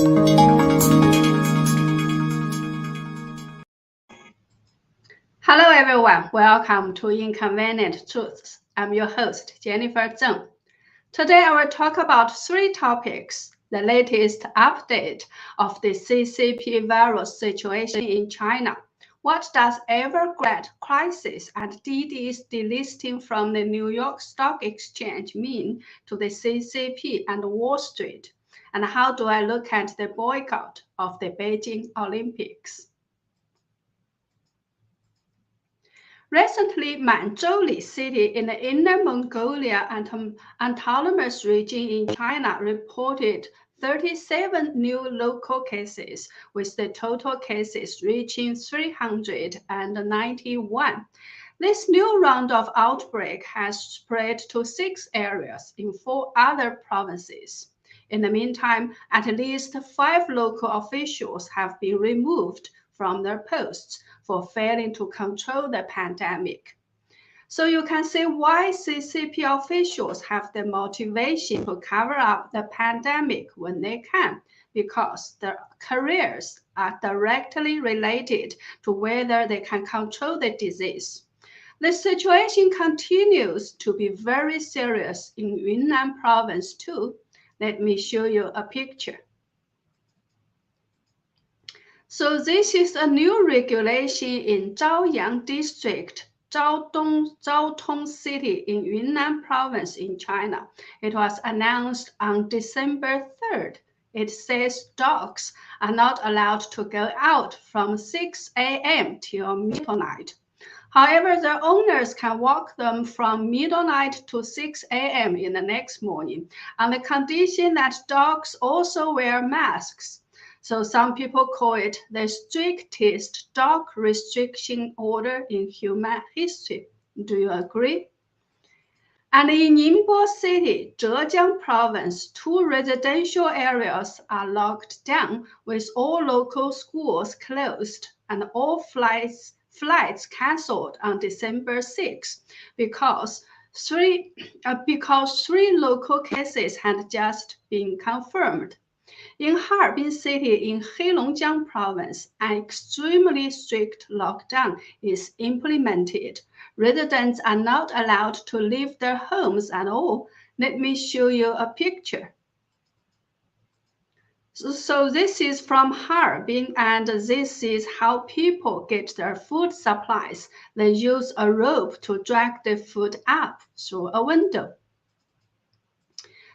Hello everyone, welcome to Inconvenient Truths. I'm your host, Jennifer Zeng. Today I will talk about 3 topics: the latest update of the CCP virus situation in China. What does Evergrande Crisis and Didi's delisting from the New York Stock Exchange mean to the CCP and Wall Street? And how do I look at the boycott of the Beijing Olympics? Recently, Manzhouli city in the Inner Mongolia and Autonomous region in China reported 37 new local cases, with the total cases reaching 391. This new round of outbreak has spread to 6 areas in 4 other provinces. In the meantime, at least 5 local officials have been removed from their posts for failing to control the pandemic. So you can see why CCP officials have the motivation to cover up the pandemic when they can, because their careers are directly related to whether they can control the disease. The situation continues to be very serious in Yunnan province too. Let me show you a picture. So this is a new regulation in Zhaoyang district, Zhaotong city in Yunnan province in China. It was announced on December 3rd. It says dogs are not allowed to go out from 6 a.m. till midnight. However, their owners can walk them from midnight to 6 a.m. in the next morning, on the condition that dogs also wear masks. So some people call it the strictest dog restriction order in human history. Do you agree? And in Ningbo City, Zhejiang Province, 2 residential areas are locked down, with all local schools closed and all flights cancelled on December 6th because 3 local cases had just been confirmed. In Harbin City in Heilongjiang Province, an extremely strict lockdown is implemented. Residents are not allowed to leave their homes at all. Let me show you a picture. So this is from Harbin, and this is how people get their food supplies. They use a rope to drag the food up through a window.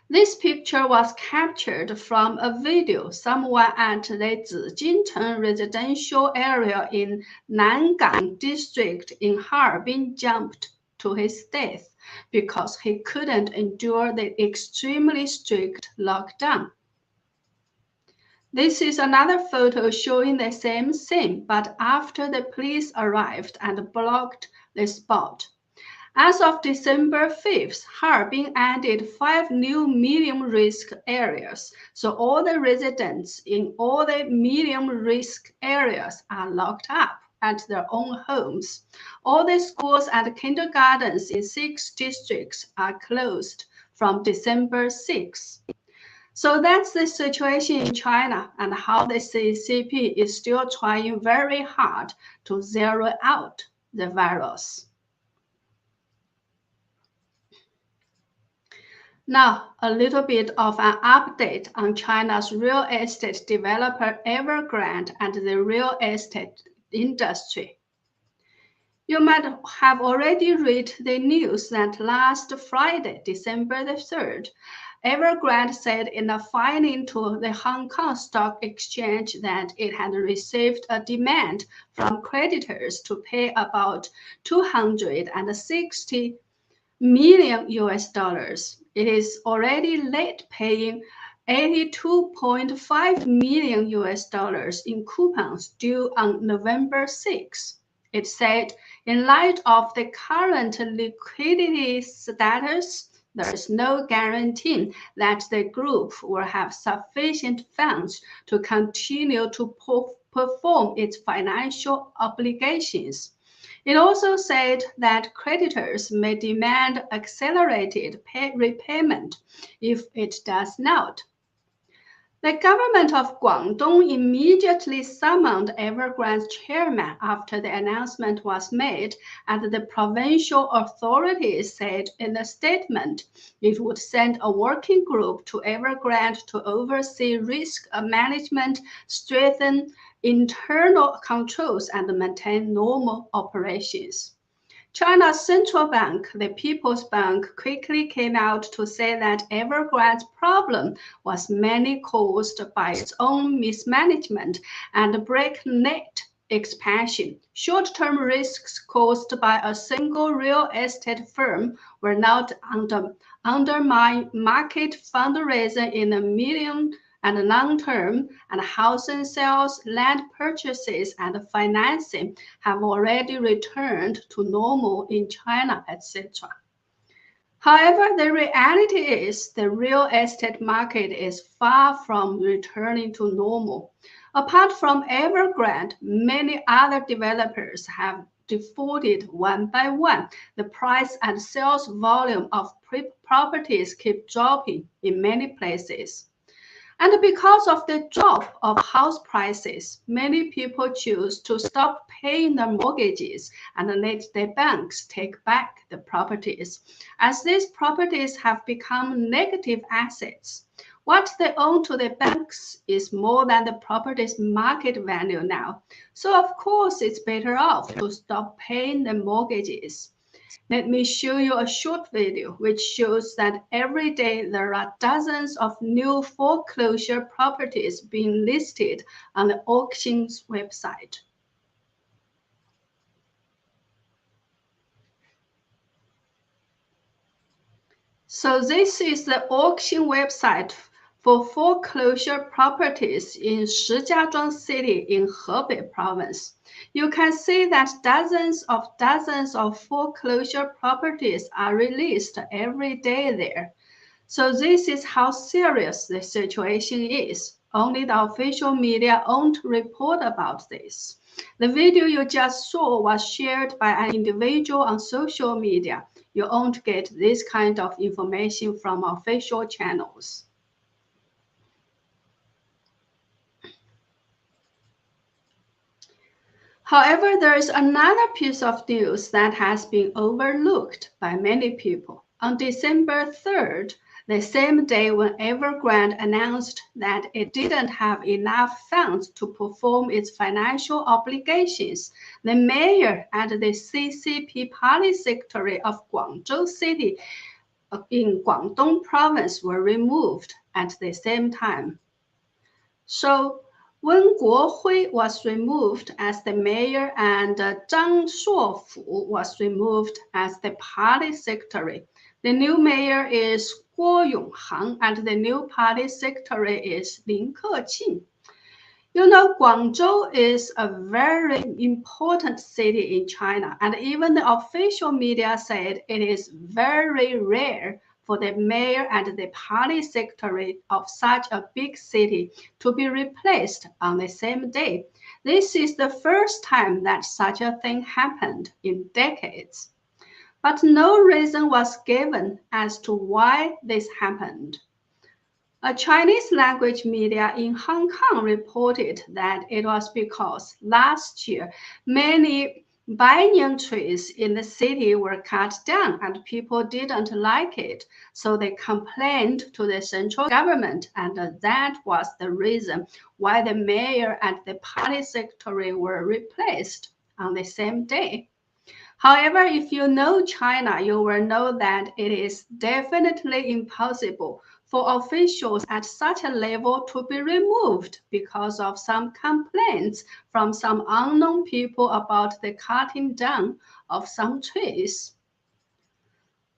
This picture was captured from a video. Someone at the Zijingcheng residential area in Nangang district in Harbin jumped to his death because he couldn't endure the extremely strict lockdown. This is another photo showing the same scene, but after the police arrived and blocked the spot. As of December 5th, Harbin added 5 new medium-risk areas, so all the residents in all the medium-risk areas are locked up at their own homes. All the schools and kindergartens in 6 districts are closed from December 6th. So that's the situation in China, and how the CCP is still trying very hard to zero out the virus. Now, a little bit of an update on China's real estate developer Evergrande and the real estate industry. You might have already read the news that last Friday, December the 3rd, Evergrande said in a filing to the Hong Kong Stock Exchange that it had received a demand from creditors to pay about $260 million US. It is already late paying $82.5 million US in coupons due on November 6. It said, in light of the current liquidity status, there is no guarantee that the group will have sufficient funds to continue to perform its financial obligations. It also said that creditors may demand accelerated repayment if it does not. The government of Guangdong immediately summoned Evergrande's chairman after the announcement was made, and the provincial authorities said in a statement it would send a working group to Evergrande to oversee risk management, strengthen internal controls, and maintain normal operations. China's central bank, the People's Bank, quickly came out to say that Evergrande's problem was mainly caused by its own mismanagement and breakneck expansion. Short-term risks caused by a single real estate firm were not undermine market fundraising in the medium and long term, and housing sales, land purchases, and financing have already returned to normal in China, etc. However, the reality is the real estate market is far from returning to normal. Apart from Evergrande, many other developers have defaulted one by one. The price and sales volume of properties keep dropping in many places. And because of the drop of house prices, many people choose to stop paying their mortgages and let the banks take back the properties, as these properties have become negative assets. What they owe to the banks is more than the property's market value now. So of course, it's better off to stop paying the mortgages. Let me show you a short video which shows that every day there are dozens of new foreclosure properties being listed on the auctions website. So this is the auction website for foreclosure properties in Shijiazhuang City in Hebei Province. You can see that dozens of foreclosure properties are released every day there. So this is how serious the situation is. Only the official media won't report about this. The video you just saw was shared by an individual on social media. You won't get this kind of information from official channels. However, there is another piece of news that has been overlooked by many people. On December 3rd, the same day when Evergrande announced that it didn't have enough funds to perform its financial obligations, the mayor and the CCP Party Secretary of Guangzhou City in Guangdong Province were removed at the same time. So Wen Guohui was removed as the mayor and Zhang Shuofu was removed as the party secretary. The new mayor is Guo Yonghang and the new party secretary is Lin Keqing. You know, Guangzhou is a very important city in China, and even the official media said it is very rare for the mayor and the party secretary of such a big city to be replaced on the same day. This is the first time that such a thing happened in decades. But no reason was given as to why this happened. A Chinese language media in Hong Kong reported that it was because last year many banyan trees in the city were cut down and people didn't like it. So they complained to the central government, and that was the reason why the mayor and the party secretary were replaced on the same day. However, if you know China, you will know that it is definitely impossible for officials at such a level to be removed because of some complaints from some unknown people about the cutting down of some trees.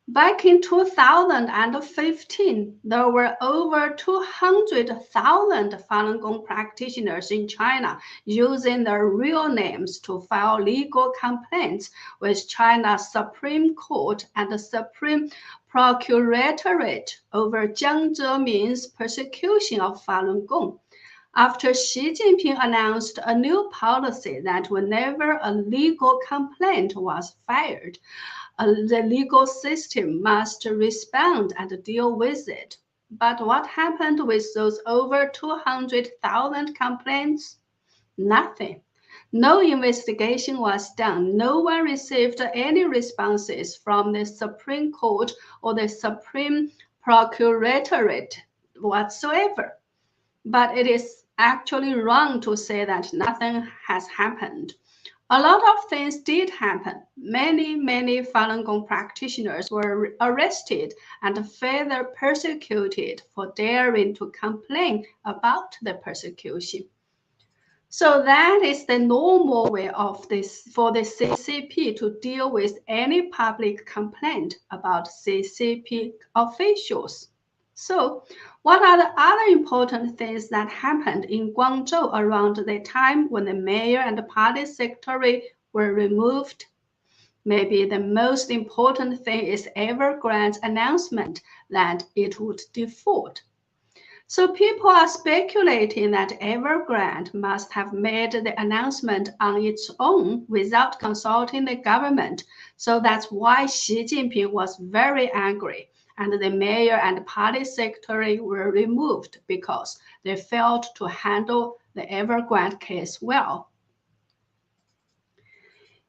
Back in 2015, there were over 200,000 Falun Gong practitioners in China using their real names to file legal complaints with China's Supreme Court and the Supreme Procuratorate over Jiang Zemin's persecution of Falun Gong. After Xi Jinping announced a new policy that whenever a legal complaint was filed, the legal system must respond and deal with it. But what happened with those over 200,000 complaints? Nothing. No investigation was done. No one received any responses from the Supreme Court or the Supreme Procuratorate whatsoever. But it is actually wrong to say that nothing has happened. A lot of things did happen. Many Falun Gong practitioners were arrested and further persecuted for daring to complain about the persecution. So that is the normal way of this for the CCP to deal with any public complaint about CCP officials. So what are the other important things that happened in Guangzhou around the time when the mayor and the party secretary were removed? Maybe the most important thing is Evergrande's announcement that it would default. So people are speculating that Evergrande must have made the announcement on its own without consulting the government. So that's why Xi Jinping was very angry and the mayor and party secretary were removed because they failed to handle the Evergrande case well.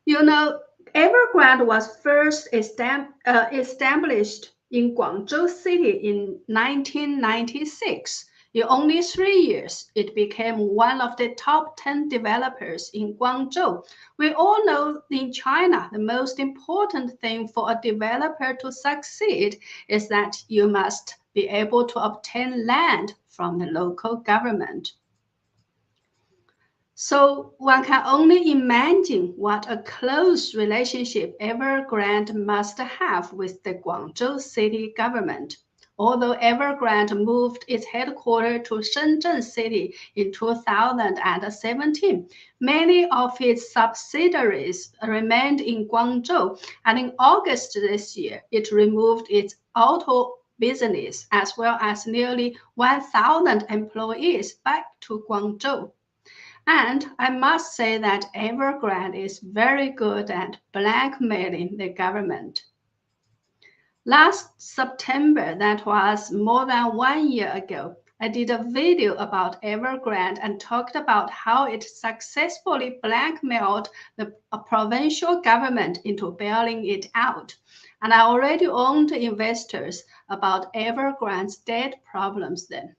You know, Evergrande was first established in Guangzhou City in 1996. In only 3 years, it became one of the top 10 developers in Guangzhou. We all know in China, the most important thing for a developer to succeed is that you must be able to obtain land from the local government. So one can only imagine what a close relationship Evergrande must have with the Guangzhou city government. Although Evergrande moved its headquarters to Shenzhen City in 2017, many of its subsidiaries remained in Guangzhou, and in August this year, it removed its auto business as well as nearly 1,000 employees back to Guangzhou. And I must say that Evergrande is very good at blackmailing the government. Last September, that was more than 1 year ago, I did a video about Evergrande and talked about how it successfully blackmailed the provincial government into bailing it out. And I already warned investors about Evergrande's debt problems then.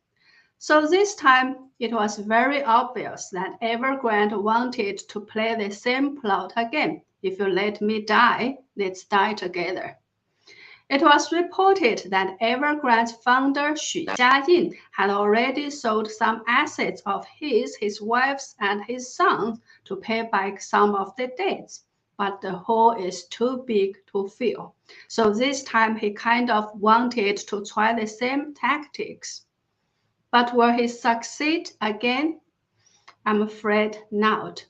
So this time, it was very obvious that Evergrande wanted to play the same plot again. If you let me die, let's die together. It was reported that Evergrande's founder Xu Jiayin had already sold some assets of his wife's and his son's to pay back some of the debts. But the hole is too big to fill. So this time he kind of wanted to try the same tactics. But will he succeed again? I'm afraid not.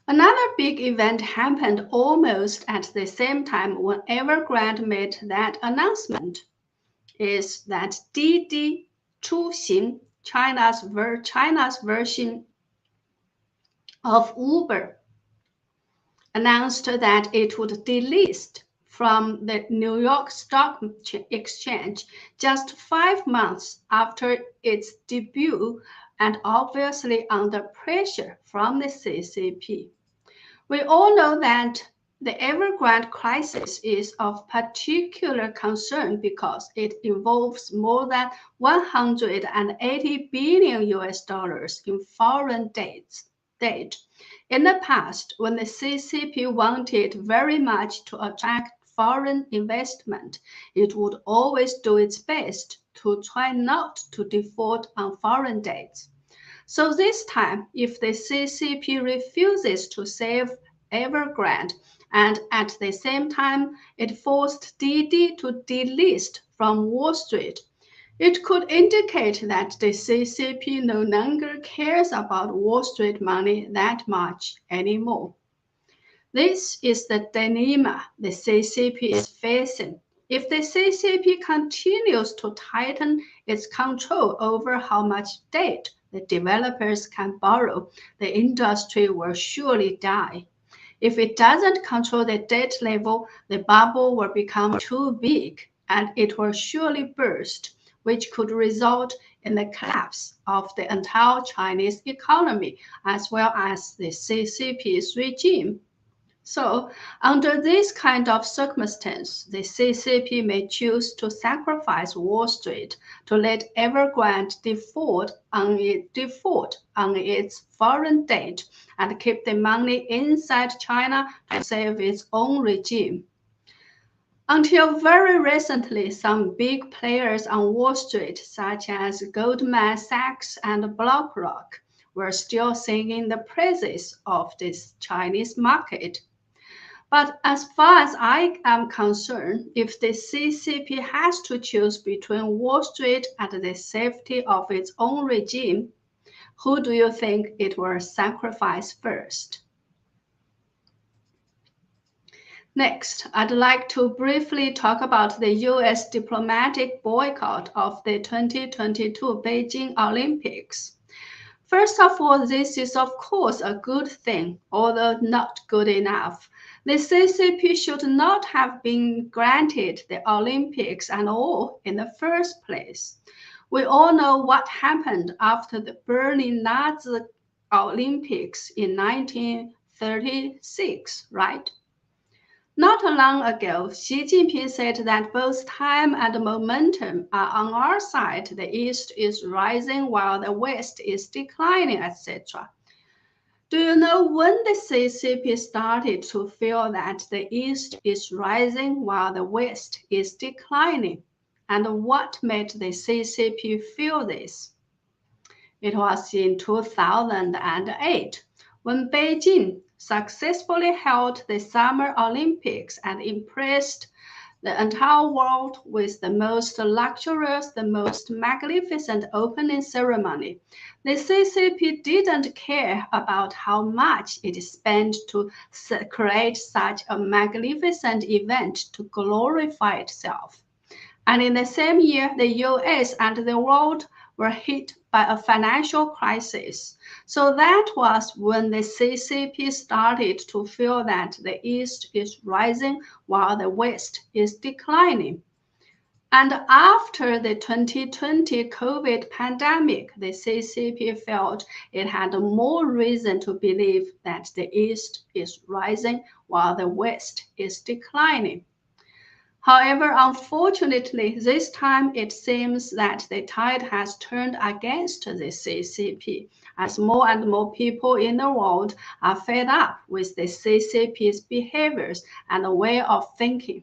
Another big event happened almost at the same time when Evergrande made that announcement is that Didi Chuxing, China's version of Uber, announced that it would delist from the New York Stock Exchange just 5 months after its debut and obviously under pressure from the CCP. We all know that the Evergrande crisis is of particular concern because it involves more than 180 billion US dollars in foreign debt. In the past, when the CCP wanted very much to attract foreign investment, it would always do its best to try not to default on foreign debts. So this time, if the CCP refuses to save Evergrande and at the same time it forced Didi to delist from Wall Street, it could indicate that the CCP no longer cares about Wall Street money that much anymore. This is the dilemma the CCP is facing. If the CCP continues to tighten its control over how much debt the developers can borrow, the industry will surely die. If it doesn't control the debt level, the bubble will become too big. and it will surely burst, which could result in the collapse of the entire Chinese economy as well as the CCP's regime. So, under this kind of circumstance, the CCP may choose to sacrifice Wall Street to let Evergrande default on its foreign debt and keep the money inside China to save its own regime. Until very recently, some big players on Wall Street, such as Goldman Sachs and BlackRock, were still singing the praises of this Chinese market. But as far as I am concerned, if the CCP has to choose between Wall Street and the safety of its own regime, who do you think it will sacrifice first? Next, I'd like to briefly talk about the US diplomatic boycott of the 2022 Beijing Olympics. First of all, this is of course a good thing, although not good enough. The CCP should not have been granted the Olympics at all in the first place. We all know what happened after the Berlin Nazi Olympics in 1936, right? Not long ago, Xi Jinping said that both time and momentum are on our side. The East is rising while the West is declining, etc. Do you know when the CCP started to feel that the East is rising while the West is declining? And what made the CCP feel this? It was in 2008 when Beijing successfully held the Summer Olympics and impressed the entire world with the most luxurious, the most magnificent opening ceremony. The CCP didn't care about how much it spent to create such a magnificent event to glorify itself. And in the same year, the US and the world were hit by a financial crisis. So that was when the CCP started to feel that the East is rising while the West is declining. And after the 2020 COVID pandemic, the CCP felt it had more reason to believe that the East is rising while the West is declining. However, unfortunately, this time it seems that the tide has turned against the CCP, as more and more people in the world are fed up with the CCP's behaviors and way of thinking.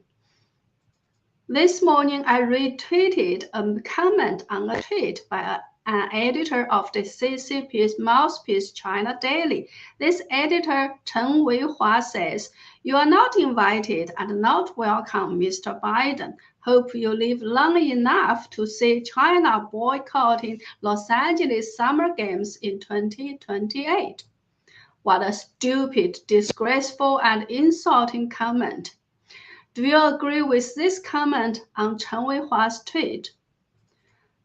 This morning, I retweeted a comment on a tweet by an editor of the CCP's mouthpiece China Daily. This editor, Chen Weihua, says, "You are not invited and not welcome, Mr. Biden. Hope you live long enough to see China boycotting Los Angeles Summer Games in 2028. What a stupid, disgraceful, and insulting comment. Do you agree with this comment on Chen Weihua's tweet?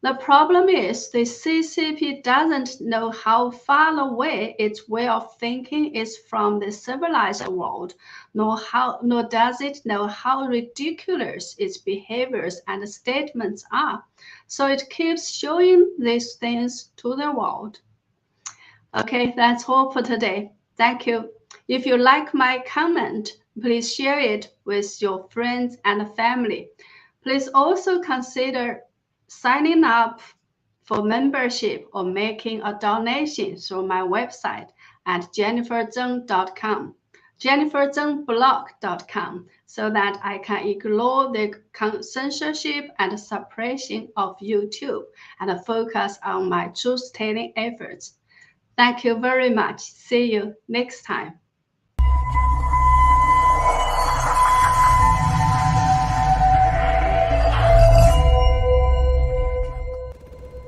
The problem is the CCP doesn't know how far away its way of thinking is from the civilized world, nor does it know how ridiculous its behaviors and statements are. So it keeps showing these things to the world." Okay, that's all for today. Thank you. If you like my comment, please share it with your friends and family. Please also consider signing up for membership or making a donation through my website at jenniferzeng.com, jenniferzengblog.com, so that I can ignore the censorship and suppression of YouTube and focus on my truth-telling efforts. Thank you very much. See you next time.